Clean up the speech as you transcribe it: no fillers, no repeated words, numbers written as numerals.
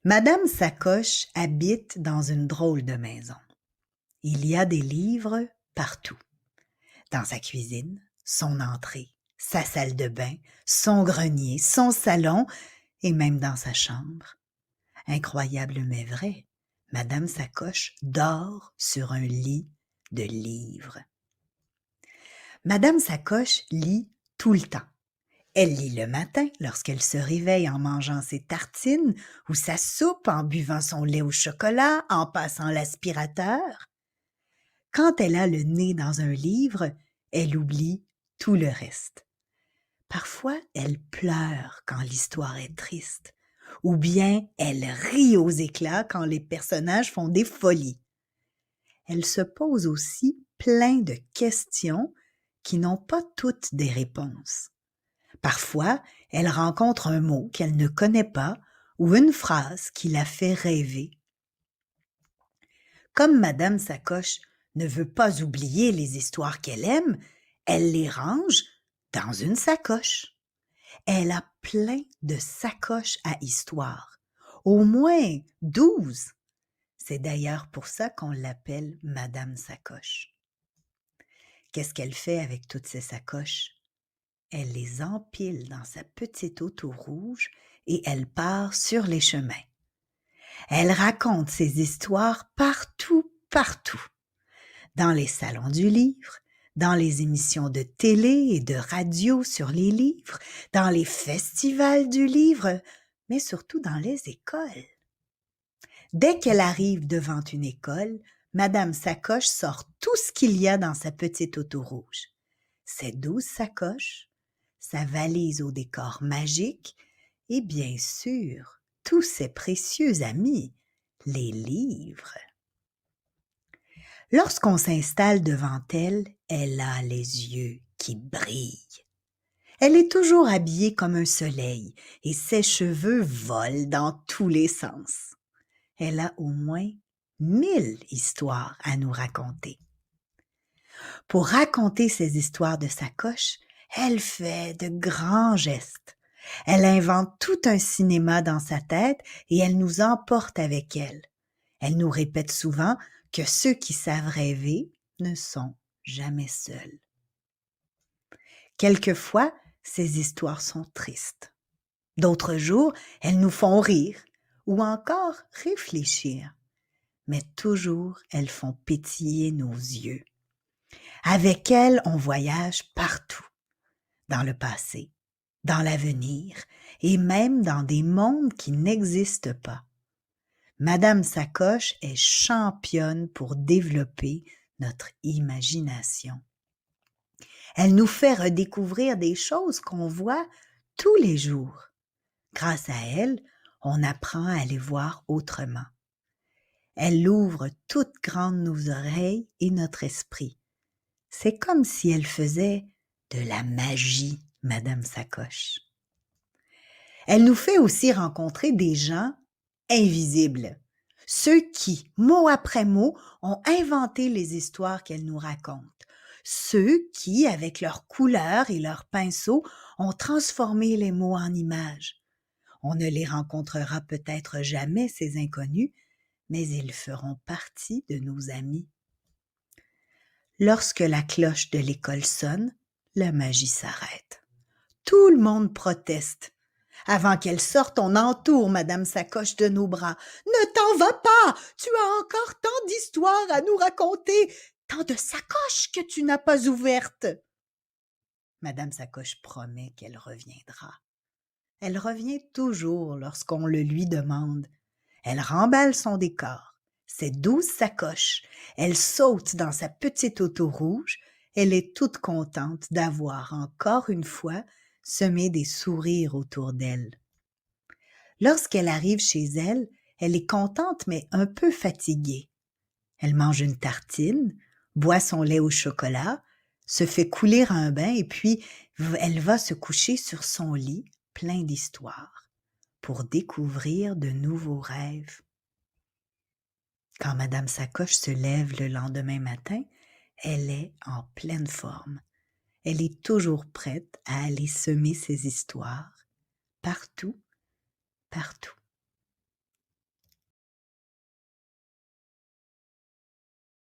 Madame Sacoche habite dans une drôle de maison. Il y a des livres partout. Dans sa cuisine, son entrée, sa salle de bain, son grenier, son salon et même dans sa chambre. Incroyable mais vrai, Madame Sacoche dort sur un lit de livres. Madame Sacoche lit tout le temps. Elle lit le matin lorsqu'elle se réveille en mangeant ses tartines ou sa soupe, en buvant son lait au chocolat, en passant l'aspirateur. Quand elle a le nez dans un livre, elle oublie tout le reste. Parfois, elle pleure quand l'histoire est triste, ou bien elle rit aux éclats quand les personnages font des folies. Elle se pose aussi plein de questions qui n'ont pas toutes des réponses. Parfois, elle rencontre un mot qu'elle ne connaît pas ou une phrase qui la fait rêver. Comme Madame Sacoche ne veut pas oublier les histoires qu'elle aime, elle les range dans une sacoche. Elle a plein de sacoches à histoire, au moins 12. C'est d'ailleurs pour ça qu'on l'appelle Madame Sacoche. Qu'est-ce qu'elle fait avec toutes ces sacoches? Elle les empile dans sa petite auto rouge et elle part sur les chemins. Elle raconte ses histoires partout, partout. Dans les salons du livre, dans les émissions de télé et de radio sur les livres, dans les festivals du livre, mais surtout dans les écoles. Dès qu'elle arrive devant une école, Madame Sacoche sort tout ce qu'il y a dans sa petite auto rouge. Ses 12 sacoches, sa valise au décor magique et bien sûr, tous ses précieux amis, les livres. Lorsqu'on s'installe devant elle, elle a les yeux qui brillent. Elle est toujours habillée comme un soleil et ses cheveux volent dans tous les sens. Elle a au moins 1000 histoires à nous raconter. Pour raconter ces histoires de sacoche, elle fait de grands gestes. Elle invente tout un cinéma dans sa tête et elle nous emporte avec elle. Elle nous répète souvent que ceux qui savent rêver ne sont jamais seuls. Quelquefois, ces histoires sont tristes. D'autres jours, elles nous font rire ou encore réfléchir. Mais toujours, elles font pétiller nos yeux. Avec elles, on voyage partout, dans le passé, dans l'avenir et même dans des mondes qui n'existent pas. Madame Sacoche est championne pour développer notre imagination. Elle nous fait redécouvrir des choses qu'on voit tous les jours. Grâce à elle, on apprend à les voir autrement. Elle ouvre toutes grandes nos oreilles et notre esprit. C'est comme si elle faisait de la magie, Madame Sacoche. Elle nous fait aussi rencontrer des gens invisibles, ceux qui, mot après mot, ont inventé les histoires qu'elle nous raconte, ceux qui, avec leurs couleurs et leurs pinceaux, ont transformé les mots en images. On ne les rencontrera peut-être jamais, ces inconnus, mais ils feront partie de nos amis. Lorsque la cloche de l'école sonne, la magie s'arrête. Tout le monde proteste. Avant qu'elle sorte, on entoure Madame Sacoche de nos bras. « Ne t'en vas pas! Tu as encore tant d'histoires à nous raconter, tant de sacoches que tu n'as pas ouvertes! » Madame Sacoche promet qu'elle reviendra. Elle revient toujours lorsqu'on le lui demande. Elle remballe son décor, ses 12 sacoches. Elle saute dans sa petite auto rouge. Elle est toute contente d'avoir encore une fois semé des sourires autour d'elle. Lorsqu'elle arrive chez elle, elle est contente mais un peu fatiguée. Elle mange une tartine, boit son lait au chocolat, se fait couler un bain et puis elle va se coucher sur son lit plein d'histoires pour découvrir de nouveaux rêves. Quand Madame Sacoche se lève le lendemain matin, elle est en pleine forme. Elle est toujours prête à aller semer ses histoires partout, partout.